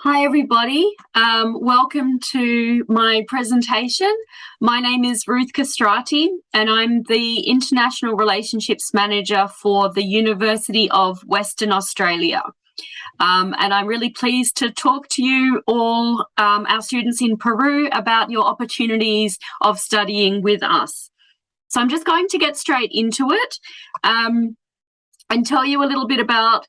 Hi everybody, welcome to my presentation. My name is Ruth Castrati and I'm the International Relationships Manager for the University of Western Australia. And I'm really pleased to talk to you all, our students in Peru, about your opportunities of studying with us. So I'm just going to get straight into it and tell you a little bit about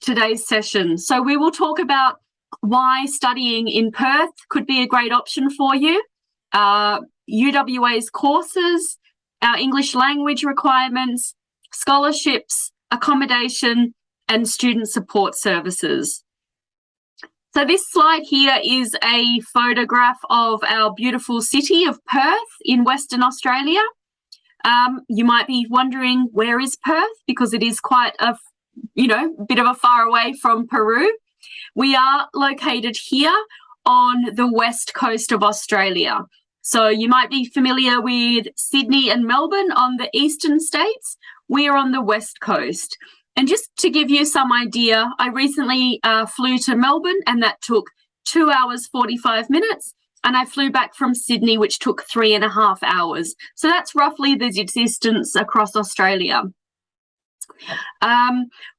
today's session. So we will talk about why studying in Perth could be a great option for you, UWA's courses, our English language requirements, scholarships, accommodation, and student support services. So this slide here is a photograph of our beautiful city of Perth in Western Australia. You might be wondering, where is Perth? Because it is quite a, bit of a far away from Peru. We are located here on the west coast of Australia. So you might be familiar with Sydney and Melbourne on the eastern states. We are on the west coast. And just to give you some idea, I recently flew to Melbourne and that took 2 hours, 45 minutes. And I flew back from Sydney, which took 3.5 hours. So that's roughly the distance across Australia.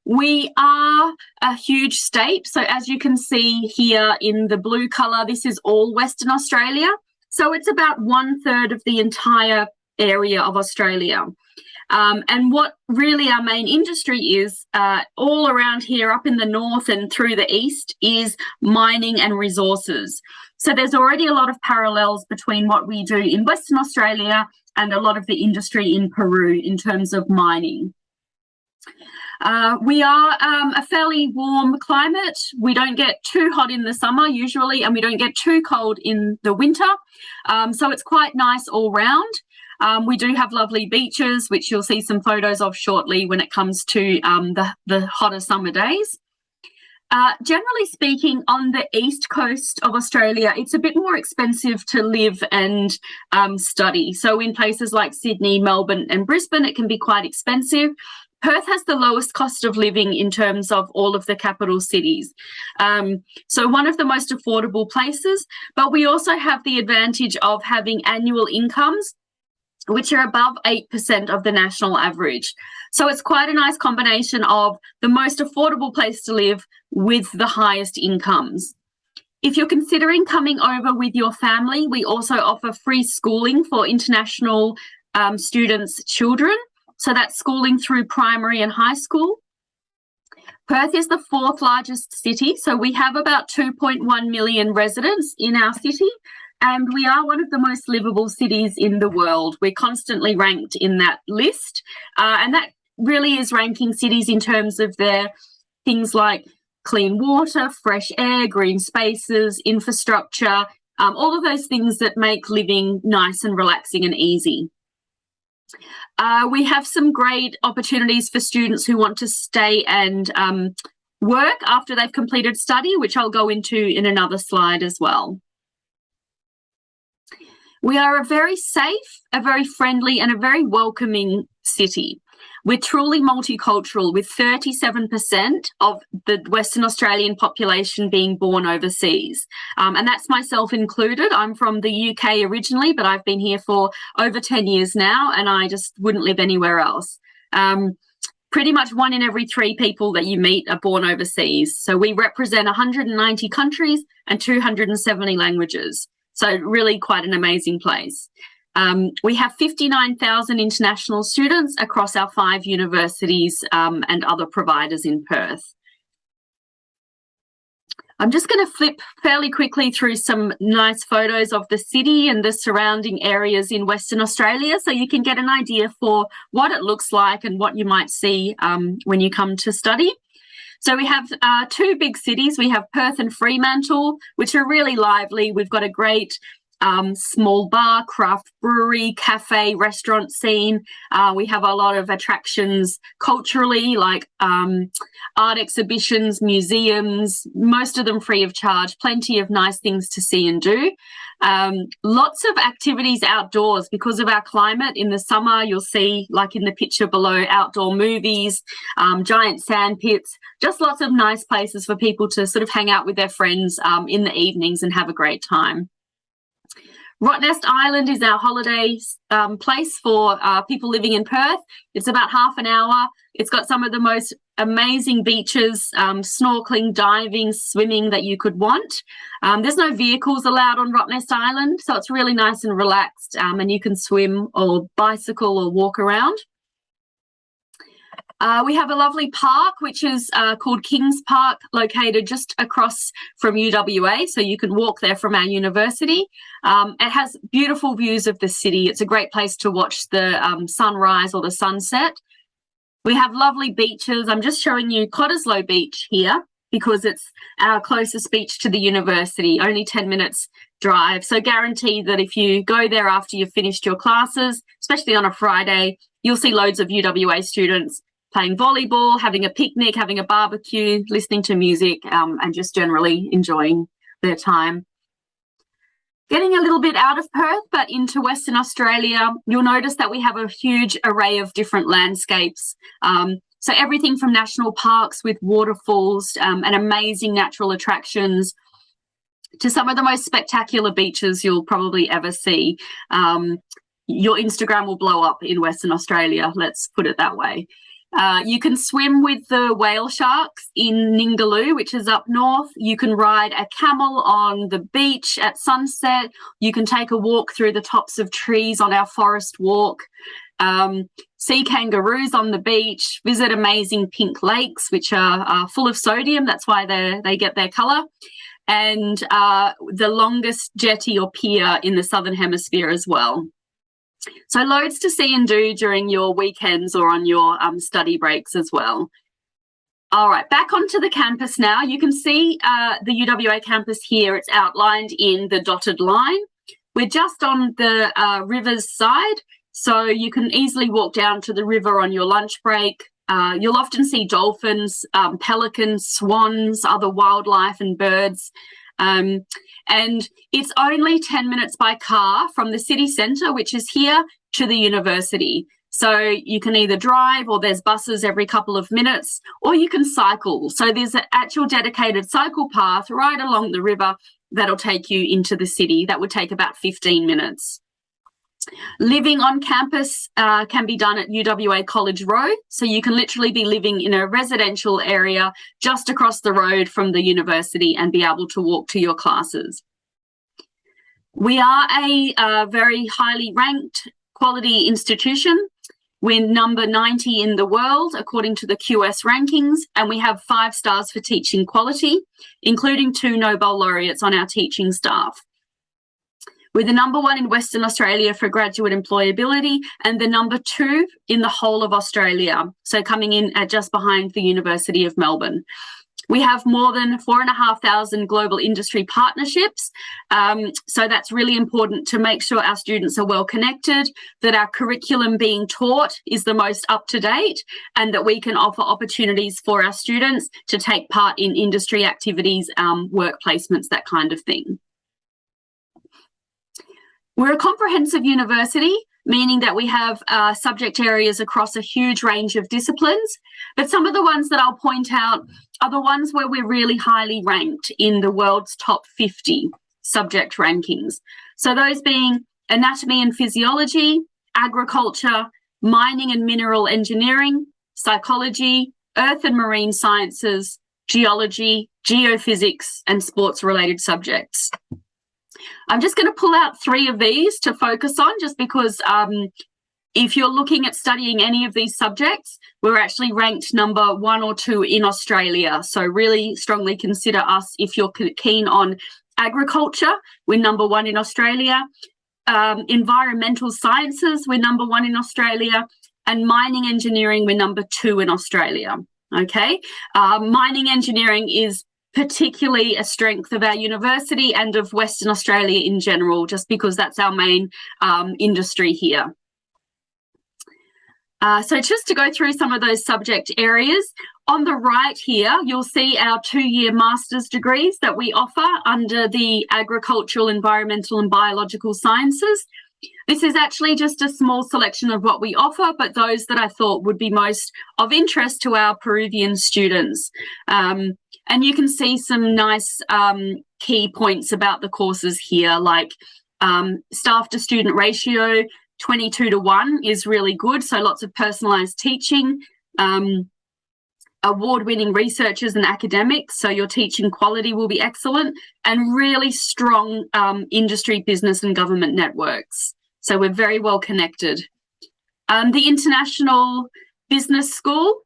We are a huge state. So as you can see here in the blue colour, this is all Western Australia. So it's about 1/3 of the entire area of Australia. And what really our main industry is all around here up in the north and through the east is mining and resources. So there's already a lot of parallels between what we do in Western Australia and a lot of the industry in Peru in terms of mining. We are a fairly warm climate. We don't get too hot in the summer usually, and we don't get too cold in the winter. So it's quite nice all round. We do have lovely beaches, which you'll see some photos of shortly when it comes to the hotter summer days. Generally speaking, on the east coast of Australia, it's a bit more expensive to live and study. So in places like Sydney, Melbourne and Brisbane, it can be quite expensive. Perth has the lowest cost of living in terms of all of the capital cities. So one of the most affordable places, but we also have the advantage of having annual incomes which are above 8% of the national average. So it's quite a nice combination of the most affordable place to live with the highest incomes. If you're considering coming over with your family, we also offer free schooling for international students' children. So that's schooling through primary and high school. Perth is the 4th largest city. So we have about 2.1 million residents in our city. And we are one of the most livable cities in the world. We're constantly ranked in that list. And that really is ranking cities in terms of their things like clean water, fresh air, green spaces, infrastructure, all of those things that make living nice and relaxing and easy. We have some great opportunities for students who want to stay and work after they've completed study, which I'll go into in another slide as well. We are a very safe, a very friendly and a very welcoming city. We're truly multicultural, with 37% of the Western Australian population being born overseas. And that's myself included. I'm from the UK originally, but I've been here for over 10 years now, and I just wouldn't live anywhere else. Pretty much 1 in every 3 people that you meet are born overseas. So we represent 190 countries and 270 languages. So really quite an amazing place. We have 59,000 international students across our 5 universities and other providers in Perth. I'm just going to flip fairly quickly through some nice photos of the city and the surrounding areas in Western Australia so you can get an idea for what it looks like and what you might see when you come to study. So we have 2 big cities. We have Perth and Fremantle, which are really lively. We've got a great small bar, craft brewery, cafe, restaurant scene. We have a lot of attractions culturally, like art exhibitions, museums, most of them free of charge, plenty of nice things to see and do. Lots of activities outdoors because of our climate. In the summer, you'll see, like in the picture below, outdoor movies, giant sand pits, just lots of nice places for people to sort of hang out with their friends in the evenings and have a great time. Rottnest Island is our holiday place for people living in Perth. It's about half an hour. It's got some of the most amazing beaches, snorkeling, diving, swimming that you could want. There's no vehicles allowed on Rottnest Island, so it's really nice and relaxed, and you can swim or bicycle or walk around. We have a lovely park, which is called Kings Park, located just across from UWA, so you can walk there from our university. It has beautiful views of the city. It's a great place to watch the sunrise or the sunset. We have lovely beaches. I'm just showing you Cottesloe Beach here because it's our closest beach to the university, only 10 minutes drive. So guaranteed that if you go there after you've finished your classes, especially on a Friday, you'll see loads of UWA students playing volleyball, having a picnic, having a barbecue, listening to music, and just generally enjoying their time. Getting a little bit out of Perth, but into Western Australia, you'll notice that we have a huge array of different landscapes. So everything from national parks with waterfalls and amazing natural attractions to some of the most spectacular beaches you'll probably ever see. Your Instagram will blow up in Western Australia, let's put it that way. You can swim with the whale sharks in Ningaloo, which is up north. You can ride a camel on the beach at sunset. You can take a walk through the tops of trees on our forest walk. See kangaroos on the beach. Visit amazing pink lakes, which are full of sodium. That's why they get their colour. And the longest jetty or pier in the Southern Hemisphere as well. So loads to see and do during your weekends or on your study breaks as well. All right, back onto the campus now. You can see the UWA campus here. It's outlined in the dotted line. We're just on the river's side, so you can easily walk down to the river on your lunch break. You'll often see dolphins, pelicans, swans, other wildlife and birds. And it's only 10 minutes by car from the city centre, which is here, to the university. So you can either drive, or there's buses every couple of minutes, or you can cycle. So there's an actual dedicated cycle path right along the river that'll take you into the city. That would take about 15 minutes. Living on campus can be done at UWA College Road, so you can literally be living in a residential area just across the road from the university and be able to walk to your classes. We are a very highly ranked quality institution. We're number 90 in the world according to the QS rankings, and we have 5 stars for teaching quality, including 2 Nobel laureates on our teaching staff. We're the number 1 in Western Australia for graduate employability and the number 2 in the whole of Australia, so coming in at just behind the University of Melbourne. We have more than 4,500 global industry partnerships, so that's really important to make sure our students are well connected, that our curriculum being taught is the most up to date, and that we can offer opportunities for our students to take part in industry activities, work placements, that kind of thing. We're a comprehensive university, meaning that we have subject areas across a huge range of disciplines, but some of the ones that I'll point out are the ones where we're really highly ranked in the world's top 50 subject rankings. So those being anatomy and physiology, agriculture, mining and mineral engineering, psychology, earth and marine sciences, geology, geophysics, and sports-related subjects. I'm just going to pull out 3 of these to focus on, just because if you're looking at studying any of these subjects, we're actually ranked number 1 or 2 in Australia. So really strongly consider us if you're keen on agriculture. We're number 1 in Australia. Environmental sciences, we're number 1 in Australia. And mining engineering, we're number 2 in Australia. Okay. Mining engineering is particularly a strength of our university and of Western Australia in general, just because that's our main industry here. So just to go through some of those subject areas, on the right here, you'll see our 2-year master's degrees that we offer under the Agricultural, Environmental and Biological Sciences. This is actually just a small selection of what we offer, but those that I thought would be most of interest to our Peruvian students. And you can see some nice key points about the courses here, like staff to student ratio, 22:1 is really good. So lots of personalised teaching, award-winning researchers and academics. So your teaching quality will be excellent, and really strong industry, business and government networks. So we're very well connected. The International Business School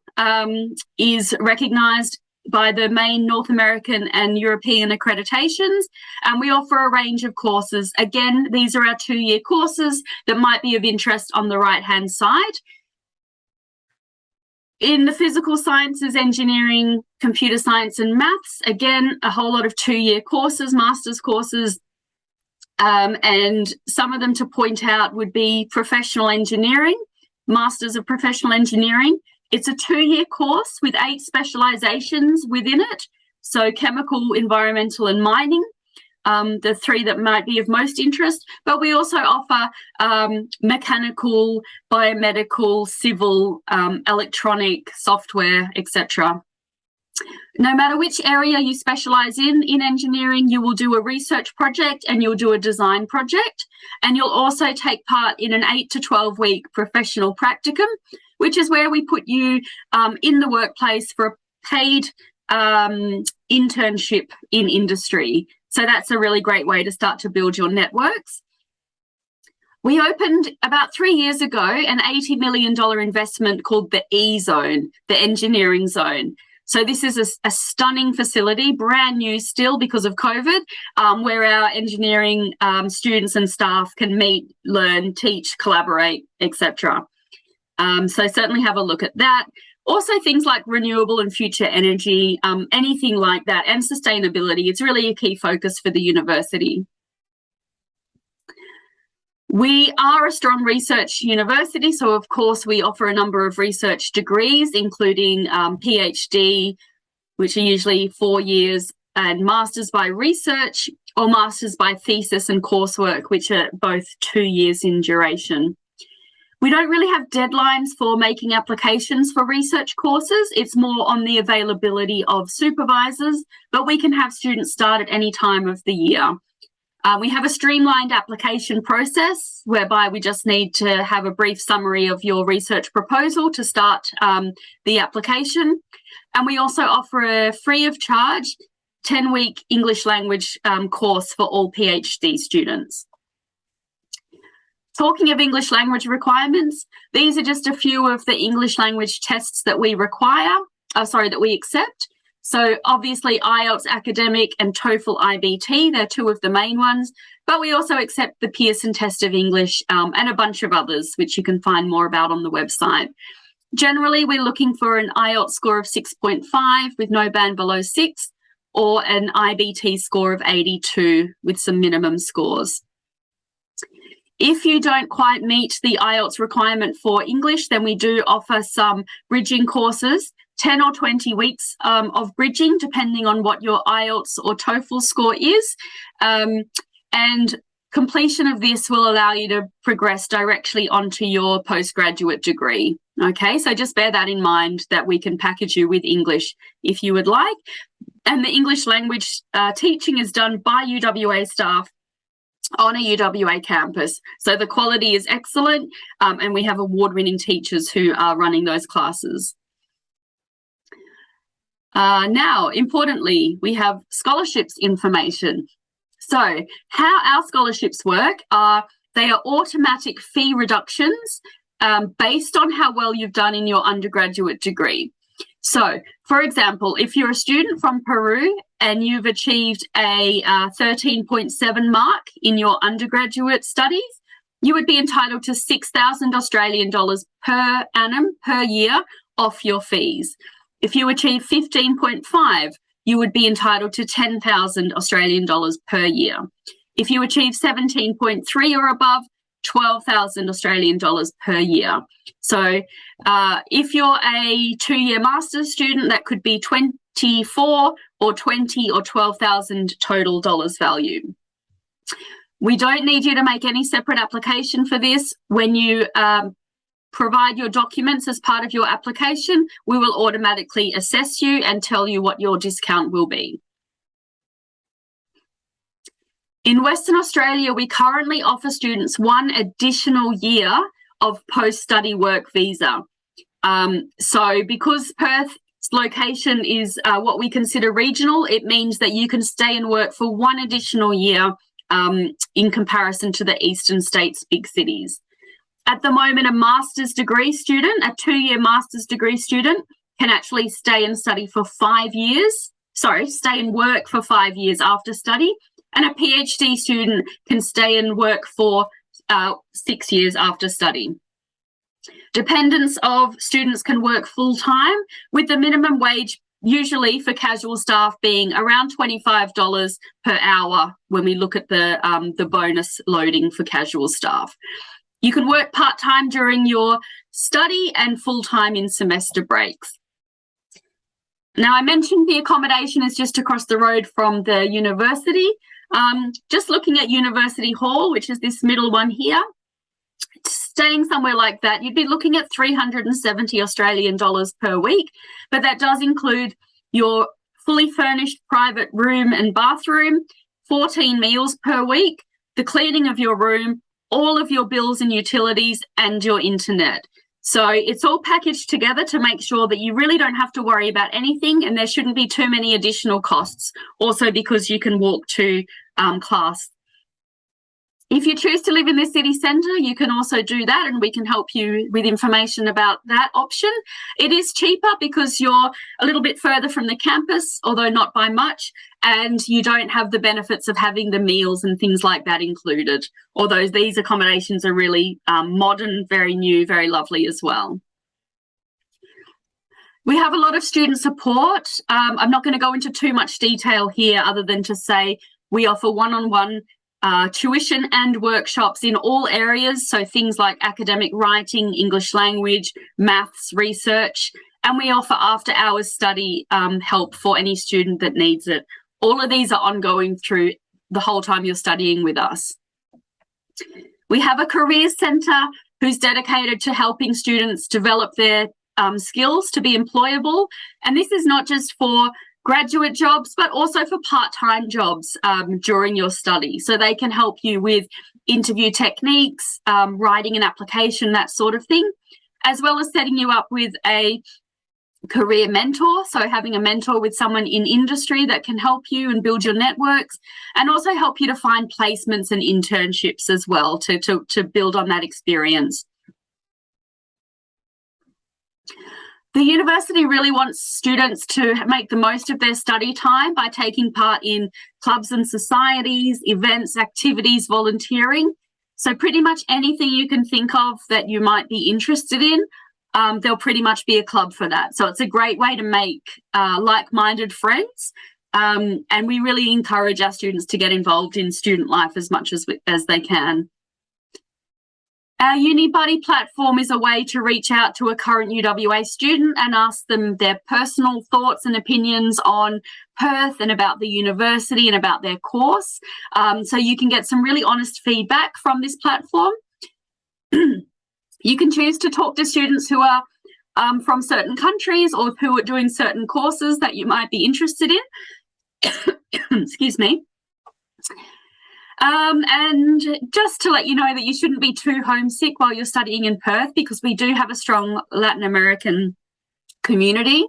is recognised by the main North American and European accreditations, and we offer a range of courses. Again, these are our 2-year courses that might be of interest on the right-hand side. In the physical sciences, engineering, computer science and maths, again, a whole lot of 2-year courses, master's courses, and some of them to point out would be professional engineering, Masters of Professional Engineering. It's a 2-year course with 8 specializations within it. So chemical, environmental and mining, the 3 that might be of most interest. But we also offer mechanical, biomedical, civil, electronic, software, etc. No matter which area you specialise in engineering, you will do a research project and you'll do a design project. And you'll also take part in an 8 to 12-week professional practicum, which is where we put you in the workplace for a paid internship in industry. So that's a really great way to start to build your networks. We opened about 3 years ago an $80 million investment called the E Zone, the engineering zone. So this is a stunning facility, brand new still because of COVID, where our engineering students and staff can meet, learn, teach, collaborate, etc. So certainly have a look at that. Also things like renewable and future energy, anything like that, and sustainability. It's really a key focus for the university. We are a strong research university, so of course we offer a number of research degrees, including PhD, which are usually 4 years, and Masters by Research or Masters by Thesis and Coursework, which are both 2 years in duration. We don't really have deadlines for making applications for research courses. It's more on the availability of supervisors, but we can have students start at any time of the year. We have a streamlined application process whereby we just need to have a brief summary of your research proposal to start the application. And we also offer a free of charge 10-week English language course for all PhD students. Talking of English language requirements, these are just a few of the English language tests that we that we accept. So obviously IELTS Academic and TOEFL IBT, they're 2 of the main ones, but we also accept the Pearson Test of English and a bunch of others, which you can find more about on the website. Generally, we're looking for an IELTS score of 6.5 with no band below 6, or an IBT score of 82 with some minimum scores. If you don't quite meet the IELTS requirement for English, then we do offer some bridging courses, 10 or 20 weeks of bridging, depending on what your IELTS or TOEFL score is. And completion of this will allow you to progress directly onto your postgraduate degree. Okay, so just bear that in mind, that we can package you with English if you would like. And the English language teaching is done by UWA staff on a UWA campus. So the quality is excellent, and we have award-winning teachers who are running those classes. Now, importantly, we have scholarships information. So how our scholarships work are, they are automatic fee reductions based on how well you've done in your undergraduate degree. So, for example, if you're a student from Peru and you've achieved a 13.7 mark in your undergraduate studies, you would be entitled to 6,000 Australian dollars per annum, per year, off your fees. If you achieve 15.5, you would be entitled to 10,000 Australian dollars per year. If you achieve 17.3 or above, 12,000 Australian dollars per year. So if you're a 2-year master's student, that could be 24 or 20 or 12,000 total dollars value. We don't need you to make any separate application for this. When you provide your documents as part of your application, we will automatically assess you and tell you what your discount will be. In Western Australia, we currently offer students 1 additional year of post-study work visa. So because Perth's location is what we consider regional, it means that you can stay and work for 1 additional year in comparison to the eastern states' big cities. At the moment, a master's degree student, a 2-year master's degree student, can actually stay and study for 5 years. Sorry, stay and work for 5 years after study. And a PhD student can stay and work for 6 years after study. Dependents of students can work full-time, with the minimum wage usually for casual staff being around $25 per hour when we look at the bonus loading for casual staff. You can work part-time during your study and full-time in semester breaks. Now, I mentioned the accommodation is just across the road from the university. Just looking at University Hall, which is this middle one here, staying somewhere like that, you'd be looking at 370 Australian dollars per week, but that does include your fully furnished private room and bathroom, 14 meals per week, the cleaning of your room, all of your bills and utilities, and your internet. So it's all packaged together to make sure that you really don't have to worry about anything, and there shouldn't be too many additional costs, also because you can walk to class. If you choose to live in the city centre, you can also do that, and we can help you with information about that option. It is cheaper because you're a little bit further from the campus, although not by much, and you don't have the benefits of having the meals and things like that included, although these accommodations are really modern, very new, very lovely as well. We have a lot of student support. I'm not going to go into too much detail here other than to say we offer one-on-one tuition and workshops in all areas, so things like academic writing, English language, maths, research, and we offer after-hours study help for any student that needs it. All of these are ongoing through the whole time you're studying with us. We have a careers centre who's dedicated to helping students develop their skills to be employable, and this is not just for graduate jobs, but also for part-time jobs during your study. So they can help you with interview techniques, writing an application, that sort of thing, as well as setting you up with a career mentor. So having a mentor with someone in industry that can help you and build your networks, and also help you to find placements and internships as well to build on that experience. The university really wants students to make the most of their study time by taking part in clubs and societies, events, activities, volunteering. So pretty much anything you can think of that you might be interested in, there'll pretty much be a club for that. So it's a great way to make like-minded friends. And we really encourage our students to get involved in student life as much as they can. Our Unibody platform is a way to reach out to a current UWA student and ask them their personal thoughts and opinions on Perth and about the university and about their course. So you can get some really honest feedback from this platform. You can choose to talk to students who are from certain countries or who are doing certain courses that you might be interested in. Excuse me. And just to let you know that you shouldn't be too homesick while you're studying in Perth, because we do have a strong Latin American community.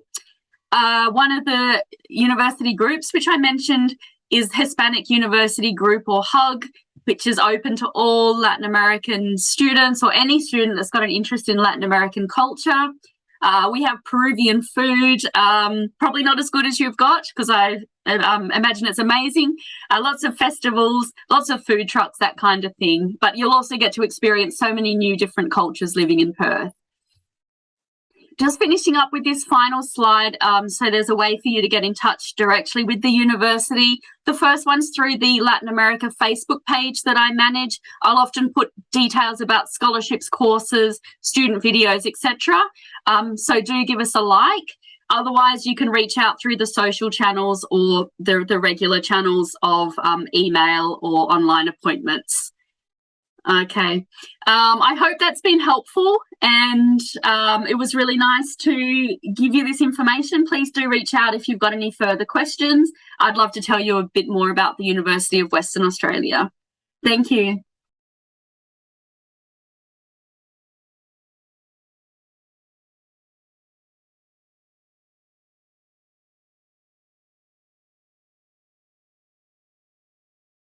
One of the university groups, which I mentioned, is Hispanic University Group, or HUG, which is open to all Latin American students or any student that's got an interest in Latin American culture. We have Peruvian food, probably not as good as you've got, because I imagine it's amazing. Lots of festivals, lots of food trucks, that kind of thing. But you'll also get to experience so many new different cultures living in Perth. Just finishing up with this final slide, so there's a way for you to get in touch directly with the university. The first one's through the Latin America Facebook page that I manage. I'll often put details about scholarships, courses, student videos, etc. So do give us a like. Otherwise, you can reach out through the social channels or the regular channels of email or online appointments. Okay, I hope that's been helpful, and it was really nice to give you this information. Please do reach out if you've got any further questions. I'd love to tell you a bit more about the University of Western Australia. Thank you.